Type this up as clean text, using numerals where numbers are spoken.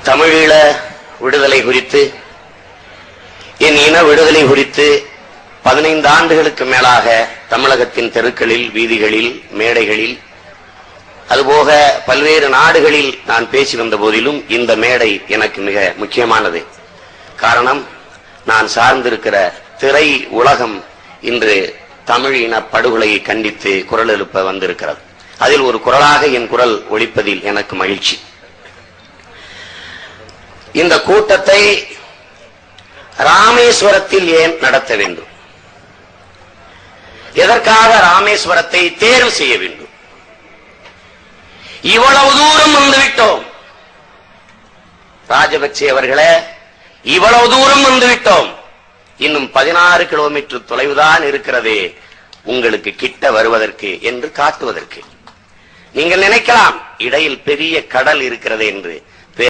தமிழீழ விடுதலை குறித்து, என் இன விடுதலை குறித்து 15 ஆண்டுகளுக்கு மேலாக தமிழகத்தின் தெருக்களில், வீதிகளில், மேடைகளில், அதுபோக பல்வேறு நாடுகளில் நான் பேசி வந்த போதிலும் இந்த மேடை எனக்கு மிக முக்கியமானது. காரணம், நான் சார்ந்திருக்கிற திரை உலகம் இன்று தமிழ் இன படுகொலையை கண்டித்து குரல் எழுப்ப வந்திருக்கிறது. அதில் ஒரு குரலாக என் குரல் ஒலிப்பதில் எனக்கு மகிழ்ச்சி. இந்த கூட்டத்தை ராமேஸ்வரத்தில் ஏன் நடத்த வேண்டும்? எதற்காக ராமேஸ்வரத்தை தேர்வு செய்ய வேண்டும்? இவ்வளவு தூரம் வந்துவிட்டோம் ராஜபக்சே அவர்களே, இவ்வளவு தூரம் வந்துவிட்டோம். இன்னும் 16 கிலோமீட்டர் தொலைவுதான் இருக்கிறதே உங்களுக்கு கிட்ட வருவதற்கு என்று காட்டுவதற்கு. நீங்கள் நினைக்கலாம் இடையில் பெரிய கடல் இருக்கிறது என்று.